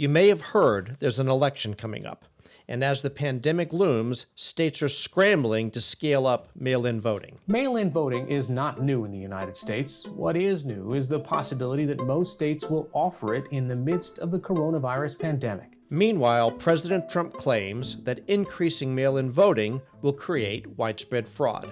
You may have heard there's an election coming up, and as the pandemic looms, states are scrambling to scale up mail-in voting. Mail-in voting is not new in the United States. What is new is the possibility that most states will offer it in the midst of the coronavirus pandemic. Meanwhile, President Trump claims that increasing mail-in voting will create widespread fraud.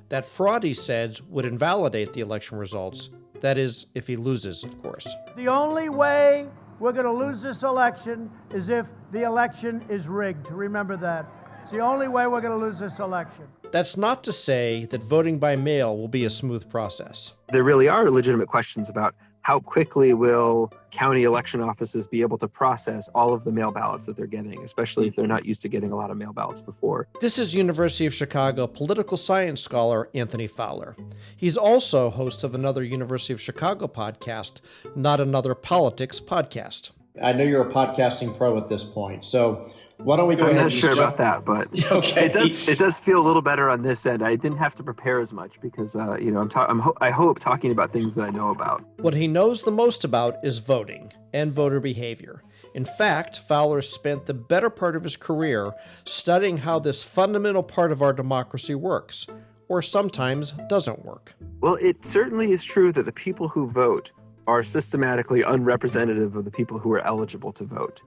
That fraud, he says, would invalidate the election results. That is, if he loses, of course. The only way we're going to lose this election is if the election is rigged. Remember that. It's the only way we're going to lose this election. That's not to say that voting by mail will be a smooth process. There really are legitimate questions about how quickly will county election offices be able to process all of the mail ballots that they're getting, especially if they're not used to getting a lot of mail ballots before. This is University of Chicago political science scholar Anthony Fowler. He's also host of another University of Chicago podcast, Not Another Politics podcast. I know you're a podcasting pro at this point, so why don't we go ahead I'm and not sure about that, but okay. it does feel a little better on this end. I didn't have to prepare as much because I hope talking about things that I know about. What he knows the most about is voting and voter behavior. In fact, Fowler spent the better part of his career studying how this fundamental part of our democracy works, or sometimes doesn't work. Well, it certainly is true that the people who vote are systematically unrepresentative of the people who are eligible to vote.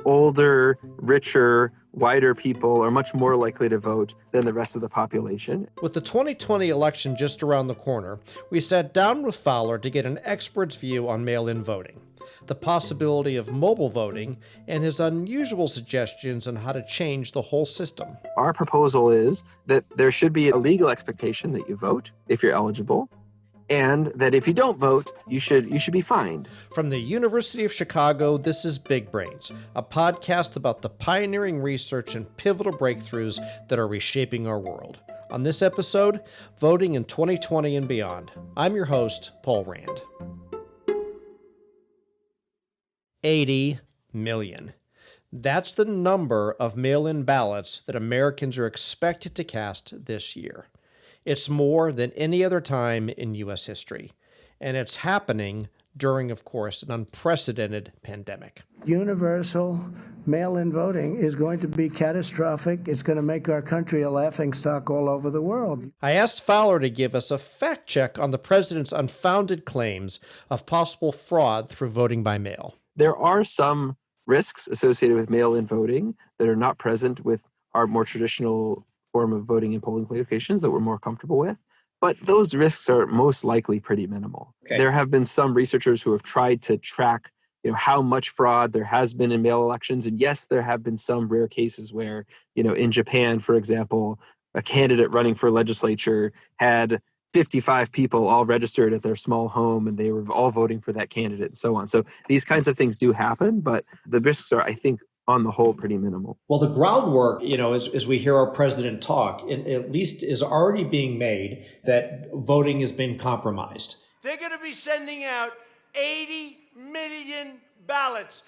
Older, richer, whiter people are much more likely to vote than the rest of the population. With the 2020 election just around the corner, we sat down with Fowler to get an expert's view on mail-in voting, the possibility of mobile voting, and his unusual suggestions on how to change the whole system. Our proposal is that there should be a legal expectation that you vote if you're eligible, and that if you don't vote, you should be fined. From the University of Chicago, this is Big Brains, a podcast about the pioneering research and pivotal breakthroughs that are reshaping our world. On this episode, voting in 2020 and beyond. I'm your host, Paul Rand. 80 million. That's the number of mail-in ballots that Americans are expected to cast this year. It's more than any other time in U.S. history, and it's happening during, of course, an unprecedented pandemic. Universal mail-in voting is going to be catastrophic. It's going to make our country a laughingstock all over the world. I asked Fowler to give us a fact check on the president's unfounded claims of possible fraud through voting by mail. There are some risks associated with mail-in voting that are not present with our more traditional form of voting in polling locations that we're more comfortable with, but those risks are most likely pretty minimal. Okay. There have been some researchers who have tried to track, how much fraud there has been in mail elections, and yes, there have been some rare cases where, in Japan, for example, a candidate running for legislature had 55 people all registered at their small home, and they were all voting for that candidate, and so on. So these kinds of things do happen, but the risks are, I think, on the whole, pretty minimal. Well, the groundwork, as we hear our president talk, at least is already being made that voting has been compromised. They're going to be sending out 80 million ballots,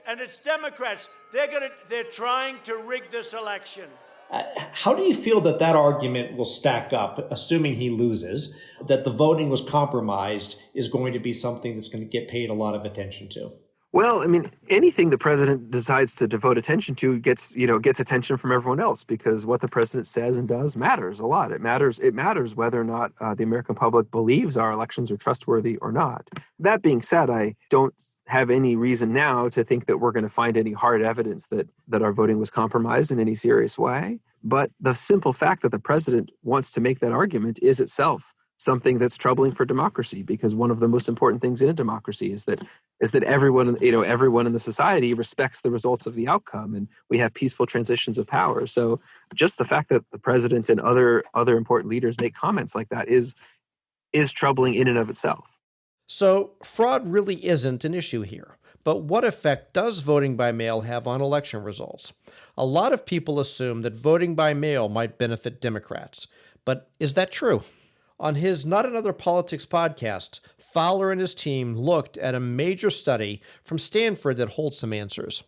and it's Democrats. They're trying to rig this election. How do you feel that argument will stack up, assuming he loses, that the voting was compromised is going to be something that's going to get paid a lot of attention to? Well, anything the president decides to devote attention to gets attention from everyone else, because what the president says and does matters a lot. It matters whether or not the American public believes our elections are trustworthy or not. That being said, I don't have any reason now to think that we're going to find any hard evidence that our voting was compromised in any serious way. But the simple fact that the president wants to make that argument is itself something that's troubling for democracy, because one of the most important things in a democracy is that everyone in the society respects the results of the outcome, and we have peaceful transitions of power. So just the fact that the president and other important leaders make comments like that is troubling in and of itself. So fraud really isn't an issue here. But what effect does voting by mail have on election results? A lot of people assume that voting by mail might benefit Democrats. But is that true? On his Not Another Politics podcast, Fowler and his team looked at a major study from Stanford that holds some answers.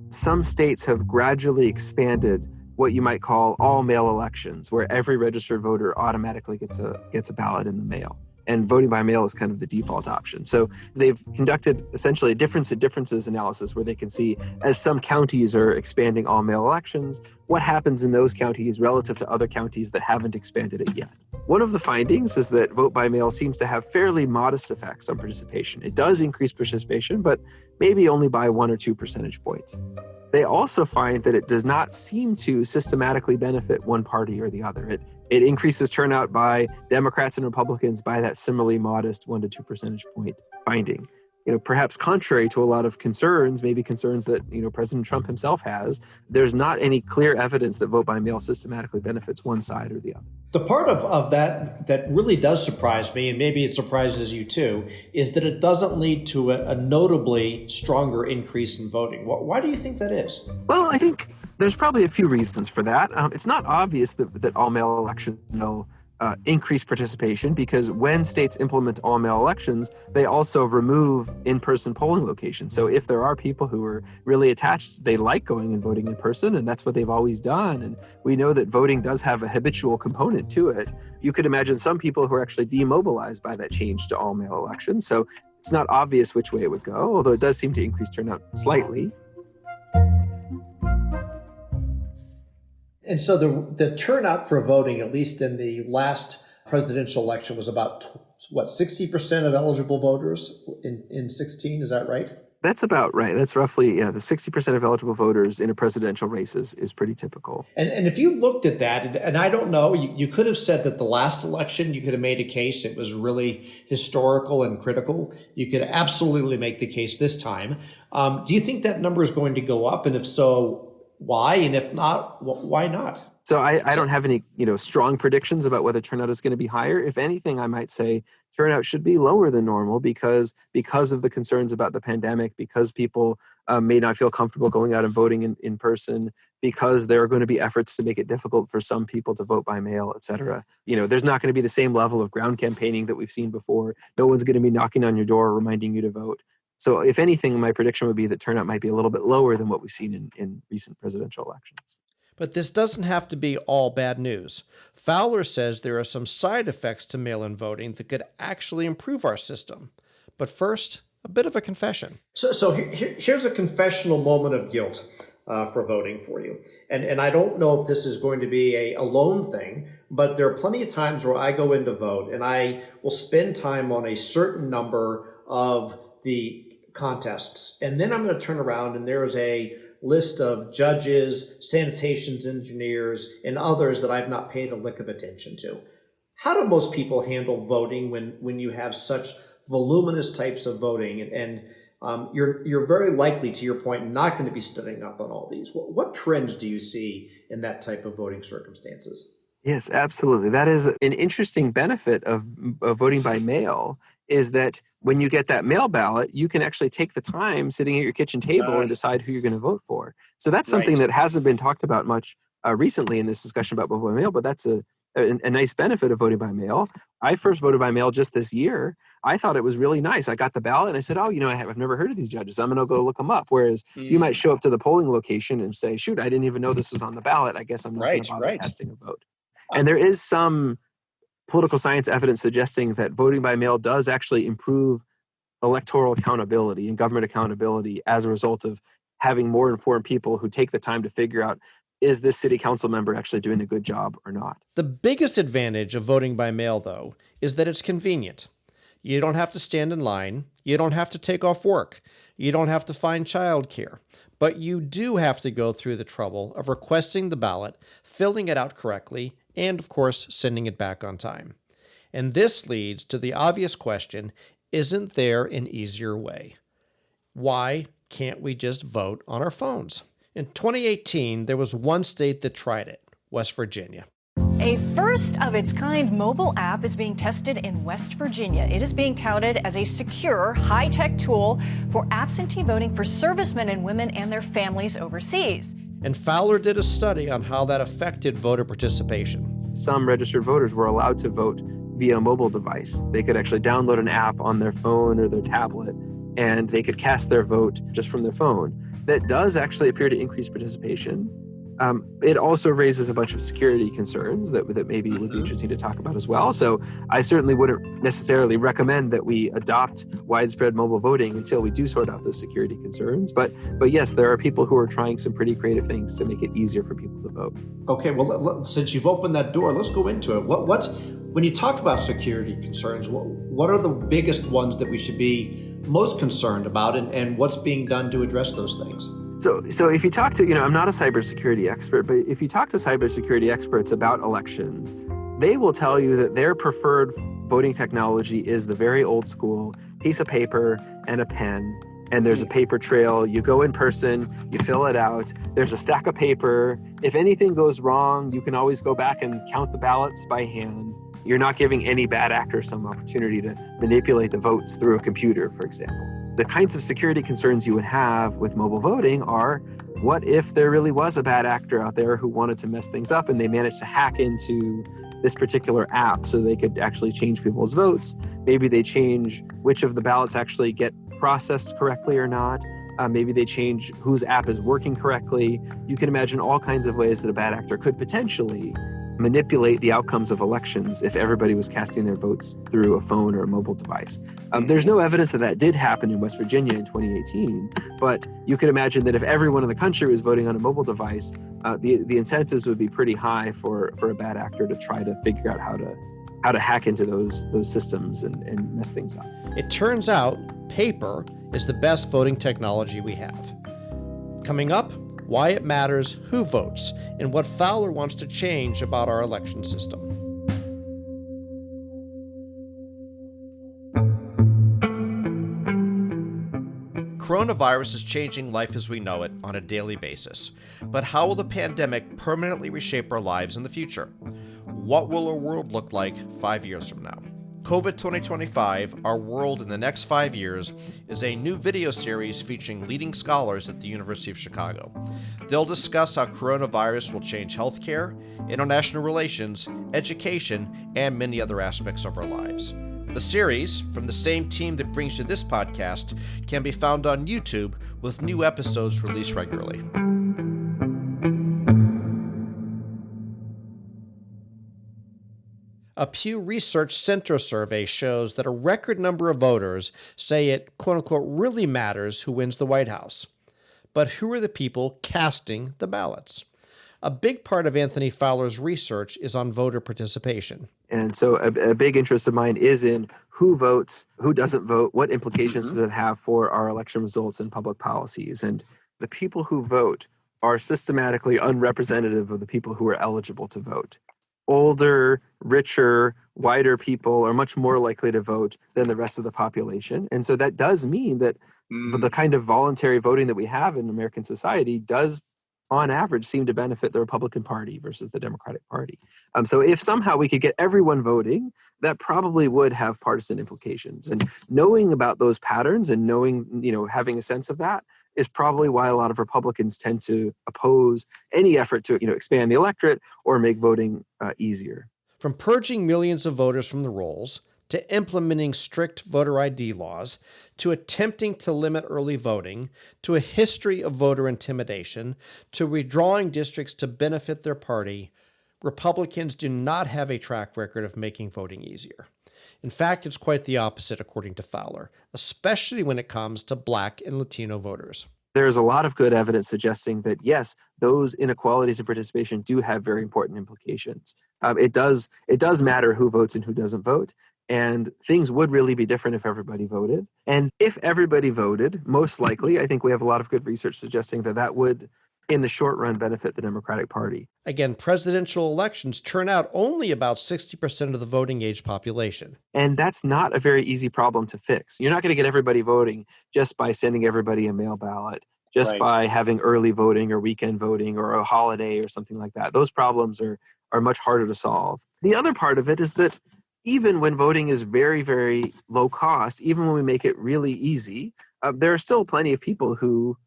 Some states have gradually expanded what you might call all-mail elections, where every registered voter automatically gets a ballot in the mail. and voting by mail is kind of the default option. So they've conducted essentially a differences analysis where they can see, as some counties are expanding all mail elections, what happens in those counties relative to other counties that haven't expanded it yet. One of the findings is that vote by mail seems to have fairly modest effects on participation. It does increase participation, but maybe only by 1 or 2 percentage points. They also find that it does not seem to systematically benefit one party or the other. It increases turnout by Democrats and Republicans by that similarly modest 1 to 2 percentage point finding. Perhaps contrary to a lot of concerns, maybe concerns that, President Trump himself has, there's not any clear evidence that vote by mail systematically benefits one side or the other. The part of that really does surprise me, and maybe it surprises you too, is that it doesn't lead to a notably stronger increase in voting. Why do you think that is? Well, I think there's probably a few reasons for that. It's not obvious that all mail elections will increase participation, because when states implement all mail elections, they also remove in-person polling locations. So if there are people who are really attached, they like going and voting in person, and that's what they've always done. And we know that voting does have a habitual component to it. You could imagine some people who are actually demobilized by that change to all mail elections. So it's not obvious which way it would go, although it does seem to increase turnout slightly. And so the turnout for voting, at least in the last presidential election, was about, 60% of eligible voters in 16? Is that right? That's about right. That's roughly, the 60% of eligible voters in a presidential race is pretty typical. And if you looked at that, and I don't know, you could have said that the last election, you could have made a case it was really historical and critical. You could absolutely make the case this time. Do you think that number is going to go up? And if so, why? And if not, why not? So I don't have any, strong predictions about whether turnout is going to be higher. If anything, I might say turnout should be lower than normal because of the concerns about the pandemic, because people may not feel comfortable going out and voting in person, because there are going to be efforts to make it difficult for some people to vote by mail, et cetera. There's not going to be the same level of ground campaigning that we've seen before. No one's going to be knocking on your door reminding you to vote. So if anything, my prediction would be that turnout might be a little bit lower than what we've seen in recent presidential elections. But this doesn't have to be all bad news. Fowler says there are some side effects to mail-in voting that could actually improve our system. But first, a bit of a confession. So here's a confessional moment of guilt for voting for you. And I don't know if this is going to be a lone thing, but there are plenty of times where I go in to vote and I will spend time on a certain number of the contests. And then I'm going to turn around and there is a list of judges, sanitation engineers, and others that I've not paid a lick of attention to. How do most people handle voting when you have such voluminous types of voting and you're very likely, to your point, not going to be studying up on all these? What trends do you see in that type of voting circumstances? Yes, absolutely. That is an interesting benefit of voting by mail, is that when you get that mail ballot, you can actually take the time sitting at your kitchen table and decide who you're going to vote for. So that's something that hasn't been talked about much recently in this discussion about voting by mail, but that's a nice benefit of voting by mail. I first voted by mail just this year. I thought it was really nice. I got the ballot and I said, I've never heard of these judges. I'm going to go look them up. Whereas you might show up to the polling location and say, shoot, I didn't even know this was on the ballot. I guess I'm not going to bother casting a vote. And there is some political science evidence suggesting that voting by mail does actually improve electoral accountability and government accountability as a result of having more informed people who take the time to figure out, is this city council member actually doing a good job or not? The biggest advantage of voting by mail, though, is that it's convenient. You don't have to stand in line. You don't have to take off work. You don't have to find childcare. But you do have to go through the trouble of requesting the ballot, filling it out correctly, and, of course, sending it back on time. And this leads to the obvious question, isn't there an easier way? Why can't we just vote on our phones? In 2018, there was one state that tried it, West Virginia. A first-of-its-kind mobile app is being tested in West Virginia. It is being touted as a secure, high-tech tool for absentee voting for servicemen and women and their families overseas. And Fowler did a study on how that affected voter participation. Some registered voters were allowed to vote via a mobile device. They could actually download an app on their phone or their tablet, and they could cast their vote just from their phone. That does actually appear to increase participation. It also raises a bunch of security concerns that maybe would be interesting to talk about as well. So I certainly wouldn't necessarily recommend that we adopt widespread mobile voting until we do sort out those security concerns. But yes, there are people who are trying some pretty creative things to make it easier for people to vote. Okay, well, since you've opened that door, let's go into it. What when you talk about security concerns, what are the biggest ones that we should be most concerned about, and what's being done to address those things? So if you talk to, I'm not a cybersecurity expert, but if you talk to cybersecurity experts about elections, they will tell you that their preferred voting technology is the very old school piece of paper and a pen. And there's a paper trail. You go in person, you fill it out. There's a stack of paper. If anything goes wrong, you can always go back and count the ballots by hand. You're not giving any bad actors some opportunity to manipulate the votes through a computer, for example. The kinds of security concerns you would have with mobile voting are, what if there really was a bad actor out there who wanted to mess things up and they managed to hack into this particular app so they could actually change people's votes? Maybe they change which of the ballots actually get processed correctly or not. Maybe they change whose app is working correctly. You can imagine all kinds of ways that a bad actor could potentially manipulate the outcomes of elections if everybody was casting their votes through a phone or a mobile device. There's no evidence that did happen in West Virginia in 2018, but you could imagine that if everyone in the country was voting on a mobile device, the incentives would be pretty high for a bad actor to try to figure out how to hack into those systems and mess things up. It turns out paper is the best voting technology we have. Coming up, why it matters who votes, and what Fowler wants to change about our election system. Coronavirus is changing life as we know it on a daily basis. But how will the pandemic permanently reshape our lives in the future? What will our world look like 5 years from now? COVID 2025, Our World in the Next 5 Years, is a new video series featuring leading scholars at the University of Chicago. They'll discuss how coronavirus will change healthcare, international relations, education, and many other aspects of our lives. The series, from the same team that brings you this podcast, can be found on YouTube with new episodes released regularly. A Pew Research Center survey shows that a record number of voters say it, quote unquote, really matters who wins the White House. But who are the people casting the ballots? A big part of Anthony Fowler's research is on voter participation. And so a big interest of mine is in who votes, who doesn't vote, what implications does it have for our election results and public policies. And the people who vote are systematically unrepresentative of the people who are eligible to vote. Older, richer, whiter people are much more likely to vote than the rest of the population. And so that does mean that the kind of voluntary voting that we have in American society does, on average, seem to benefit the Republican Party versus the Democratic Party. So if somehow we could get everyone voting, that probably would have partisan implications. And knowing about those patterns and knowing, having a sense of that is probably why a lot of Republicans tend to oppose any effort to, expand the electorate or make voting easier. From purging millions of voters from the rolls, to implementing strict voter ID laws, to attempting to limit early voting, to a history of voter intimidation, to redrawing districts to benefit their party, Republicans do not have a track record of making voting easier. In fact, it's quite the opposite, according to Fowler, especially when it comes to Black and Latino voters. There's a lot of good evidence suggesting that, yes, those inequalities in participation do have very important implications. It does matter who votes and who doesn't vote. And things would really be different if everybody voted. And if everybody voted, most likely, I think we have a lot of good research suggesting that would, in the short run, benefit the Democratic Party. Again, presidential elections turn out only about 60% of the voting age population. And that's not a very easy problem to fix. You're not going to get everybody voting just by sending everybody a mail ballot, just by having early voting or weekend voting or a holiday or something like that. Those problems are much harder to solve. The other part of it is that even when voting is very, very low cost, even when we make it really easy, there are still plenty of people who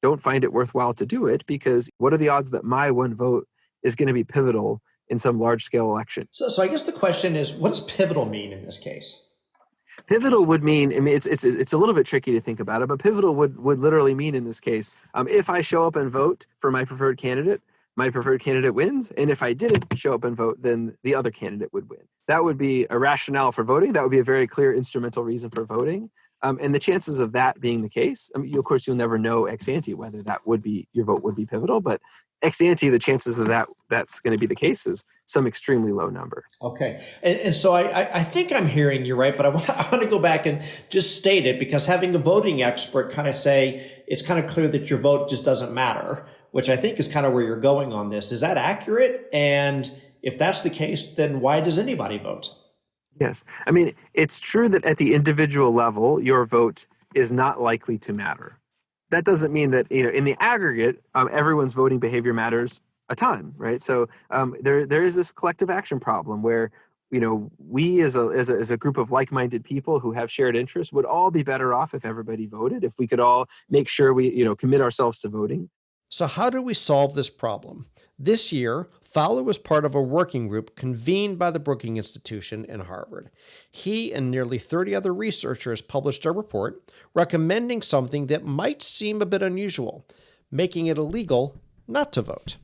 don't find it worthwhile to do it, because what are the odds that my one vote is going to be pivotal in some large-scale election? So I guess the question is, what does pivotal mean in this case? Pivotal would mean, it's a little bit tricky to think about it, but pivotal would literally mean in this case, if I show up and vote for my preferred candidate, my preferred candidate wins. And if I didn't show up and vote, then the other candidate would win. That would be a rationale for voting. That would be a very clear instrumental reason for voting. And the chances of that being the case, I mean, of course, you'll never know ex ante whether that would be, your vote would be pivotal, but ex ante, the chances of that's going to be the case is some extremely low number. Okay. And so I think I'm hearing you right, but I want to go back and just state it, because having a voting expert kind of say it's kind of clear that your vote just doesn't matter, which I think is kind of where you're going on this. Is that accurate? And if that's the case, then why does anybody vote? Yes. I mean, it's true that at the individual level, your vote is not likely to matter. That doesn't mean that, in the aggregate, everyone's voting behavior matters a ton, right? So there is this collective action problem where, we as a group of like-minded people who have shared interests would all be better off if everybody voted, if we could all make sure we, commit ourselves to voting. So how do we solve this problem? This year, Fowler was part of a working group convened by the Brookings Institution and Harvard. He and nearly 30 other researchers published a report recommending something that might seem a bit unusual, making it illegal not to vote.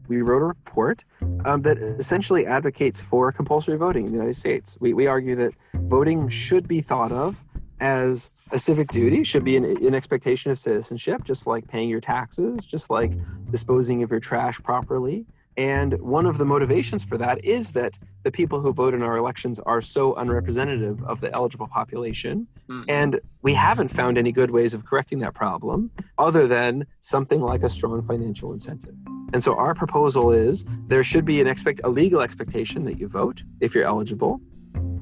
We wrote a report that essentially advocates for compulsory voting in the United States. We argue that voting should be thought of as a civic duty, should be an expectation of citizenship, just like paying your taxes, just like disposing of your trash properly. And one of the motivations for that is that the people who vote in our elections are so unrepresentative of the eligible population. Mm-hmm. And we haven't found any good ways of correcting that problem other than something like a strong financial incentive. And so our proposal is there should be a legal expectation that you vote if you're eligible,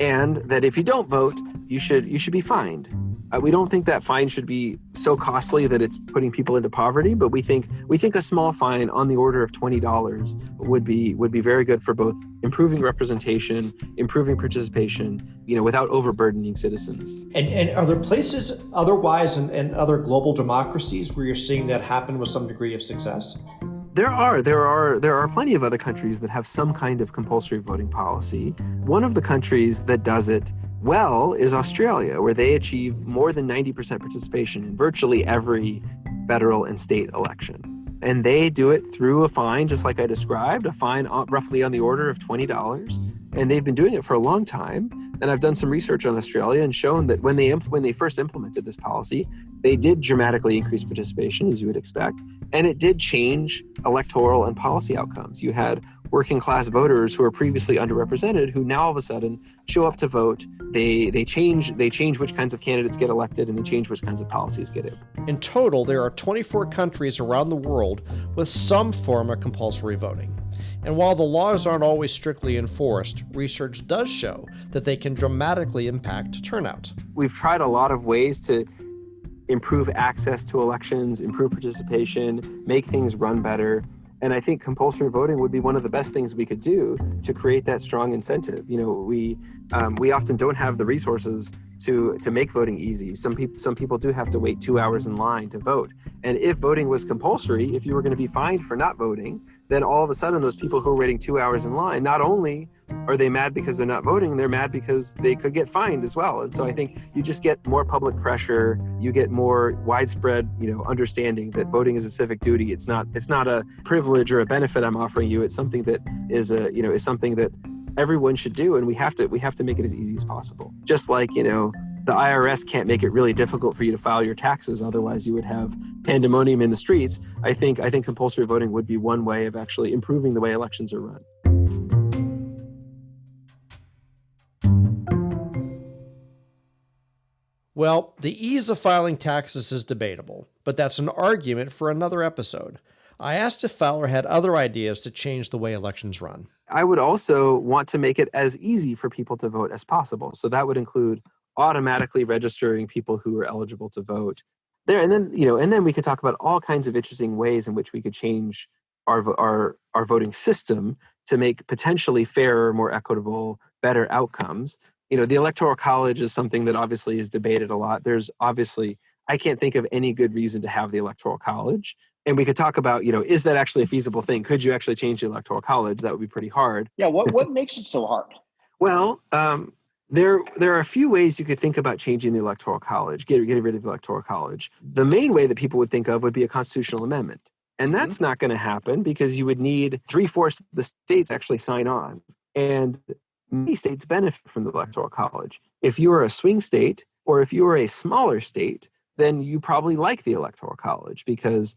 and that if you don't vote, you should be fined. We don't think that fine should be so costly that it's putting people into poverty, but we think a small fine on the order of $20 would be very good for both improving representation, improving participation, without overburdening citizens. And are there places otherwise in other global democracies where you're seeing that happen with some degree of success? There are plenty of other countries that have some kind of compulsory voting policy. One of the countries that does it well is Australia, where they achieve more than 90% participation in virtually every federal and state election. And they do it through a fine, just like I described, a fine roughly on the order of $20. And they've been doing it for a long time. And I've done some research on Australia and shown that when they first implemented this policy, they did dramatically increase participation, as you would expect. And it did change electoral and policy outcomes. You had working class voters who were previously underrepresented who now all of a sudden show up to vote. They change which kinds of candidates get elected, and they change which kinds of policies get in. In total, there are 24 countries around the world with some form of compulsory voting. And while the laws aren't always strictly enforced, research does show that they can dramatically impact turnout. We've tried a lot of ways to improve access to elections, improve participation, make things run better. And I think compulsory voting would be one of the best things we could do to create that strong incentive. We often don't have the resources to make voting easy. Some people do have to wait 2 hours in line to vote. And if voting was compulsory, if you were going to be fined for not voting, then all of a sudden those people who are waiting 2 hours in line, not only are they mad because they're not voting, they're mad because they could get fined as well. And so I think you just get more public pressure, you get more widespread, understanding that voting is a civic duty. It's not a privilege or a benefit I'm offering you. It's something that is something that everyone should do, and we have to make it as easy as possible. Just like, the IRS can't make it really difficult for you to file your taxes, otherwise you would have pandemonium in the streets. I think compulsory voting would be one way of actually improving the way elections are run. Well, the ease of filing taxes is debatable, but that's an argument for another episode. I asked if Fowler had other ideas to change the way elections run. I would also want to make it as easy for people to vote as possible. So that would include automatically registering people who are eligible to vote there. And then we could talk about all kinds of interesting ways in which we could change our voting system to make potentially fairer, more equitable, better outcomes. The Electoral College is something that obviously is debated a lot. I can't think of any good reason to have the Electoral College. And we could talk about, is that actually a feasible thing? Could you actually change the Electoral College? That would be pretty hard. Yeah, what makes it so hard? Well, there are a few ways you could think about changing the Electoral College, getting rid of the Electoral College. The main way that people would think of would be a constitutional amendment. And that's not going to happen because you would need 3/4 of the states actually sign on. And many states benefit from the Electoral College. If you are a swing state or if you are a smaller state, then you probably like the Electoral College because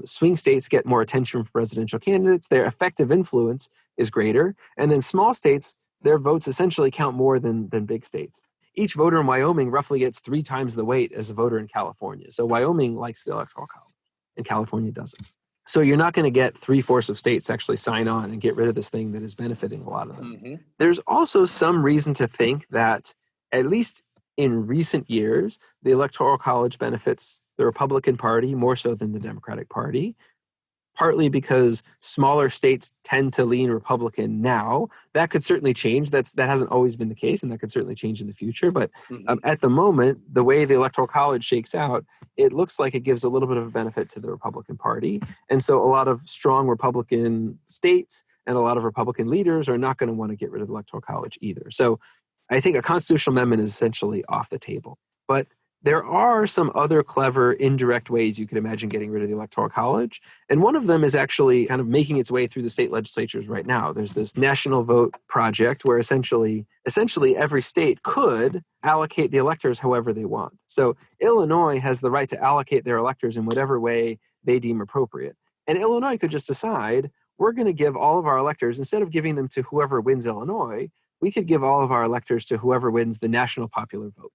swing states get more attention from presidential candidates. Their effective influence is greater. And then small states, their votes essentially count more than big states. Each voter in Wyoming roughly gets 3 times the weight as a voter in California. So Wyoming likes the Electoral College and California doesn't. So you're not going to get 3/4 of states actually sign on and get rid of this thing that is benefiting a lot of them. Mm-hmm. There's also some reason to think that, at least in recent years, the Electoral College benefits the Republican Party more so than the Democratic Party, partly because smaller states tend to lean Republican now. That could certainly change. That hasn't always been the case, and that could certainly change in the future. But at the moment, the way the Electoral College shakes out, it looks like it gives a little bit of a benefit to the Republican Party. And so a lot of strong Republican states and a lot of Republican leaders are not going to want to get rid of the Electoral College either. So I think a constitutional amendment is essentially off the table. But there are some other clever indirect ways you could imagine getting rid of the Electoral College. And one of them is actually kind of making its way through the state legislatures right now. There's this national vote project where essentially every state could allocate the electors however they want. So Illinois has the right to allocate their electors in whatever way they deem appropriate. And Illinois could just decide, we're going to give all of our electors, instead of giving them to whoever wins Illinois, we could give all of our electors to whoever wins the national popular vote.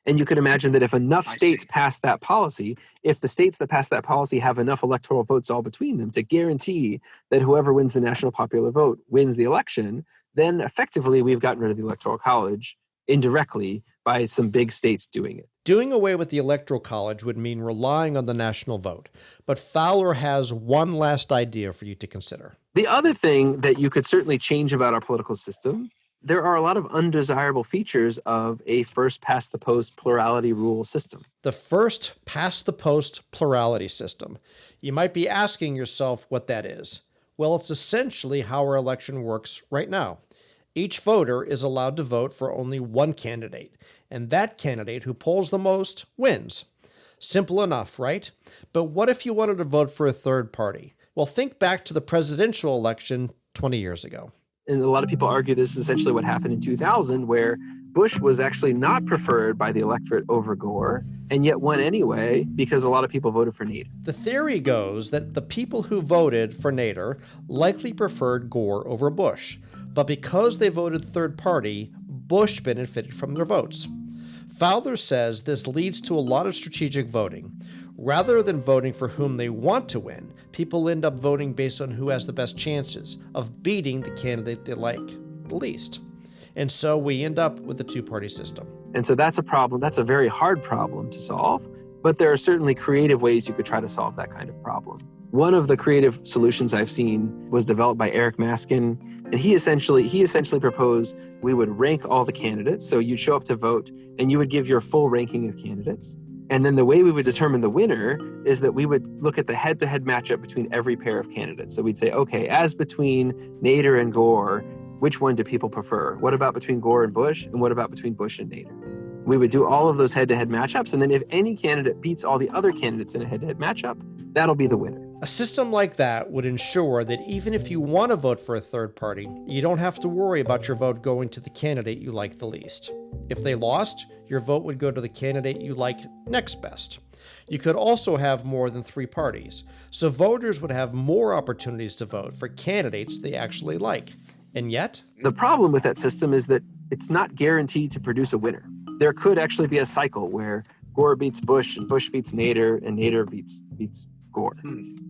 And you could imagine that if enough states pass that policy, if the states that pass that policy have enough electoral votes all between them to guarantee that whoever wins the national popular vote wins the election, then effectively we've gotten rid of the Electoral College indirectly by some big states doing it. Doing away with the Electoral College would mean relying on the national vote. But Fowler has one last idea for you to consider. The other thing that you could certainly change about our political system, there are a lot of undesirable features of a first-past-the-post plurality rule system. The first-past-the-post plurality system. You might be asking yourself what that is. Well, it's essentially how our election works right now. Each voter is allowed to vote for only one candidate, and that candidate who polls the most wins. Simple enough, right? But what if you wanted to vote for a third party? Well, think back to the presidential election 20 years ago. And a lot of people argue this is essentially what happened in 2000, where Bush was actually not preferred by the electorate over Gore, and yet won anyway because a lot of people voted for Nader. The theory goes that the people who voted for Nader likely preferred Gore over Bush, but because they voted third party, Bush benefited from their votes. Fowler says this leads to a lot of strategic voting. Rather than voting for whom they want to win, people end up voting based on who has the best chances of beating the candidate they like the least. And so we end up with a two-party system. And so that's a problem. That's a very hard problem to solve, but there are certainly creative ways you could try to solve that kind of problem. One of the creative solutions I've seen was developed by Eric Maskin, and he essentially proposed we would rank all the candidates. So you'd show up to vote, and you would give your full ranking of candidates. And then the way we would determine the winner is that we would look at the head-to-head matchup between every pair of candidates. So we'd say, okay, as between Nader and Gore, which one do people prefer? What about between Gore and Bush? And what about between Bush and Nader? We would do all of those head-to-head matchups. And then if any candidate beats all the other candidates in a head-to-head matchup, that'll be the winner. A system like that would ensure that even if you want to vote for a third party, you don't have to worry about your vote going to the candidate you like the least. If they lost, your vote would go to the candidate you like next best. You could also have more than 3 parties, so voters would have more opportunities to vote for candidates they actually like. And yet, the problem with that system is that it's not guaranteed to produce a winner. There could actually be a cycle where Gore beats Bush and Bush beats Nader and Nader beats Gore.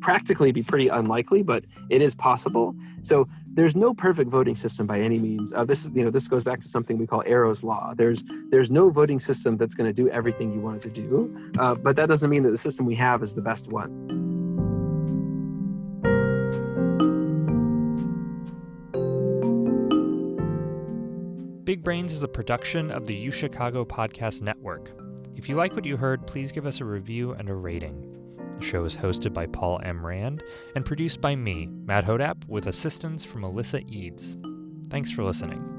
Practically be pretty unlikely, but it is possible. So there's no perfect voting system by any means. This goes back to something we call Arrow's Law. There's no voting system that's going to do everything you want it to do, but that doesn't mean that the system we have is the best one. Big Brains is a production of the UChicago Podcast Network. If you like what you heard, please give us a review and a rating. The show is hosted by Paul M. Rand and produced by me, Matt Hodap, with assistance from Alyssa Eads. Thanks for listening.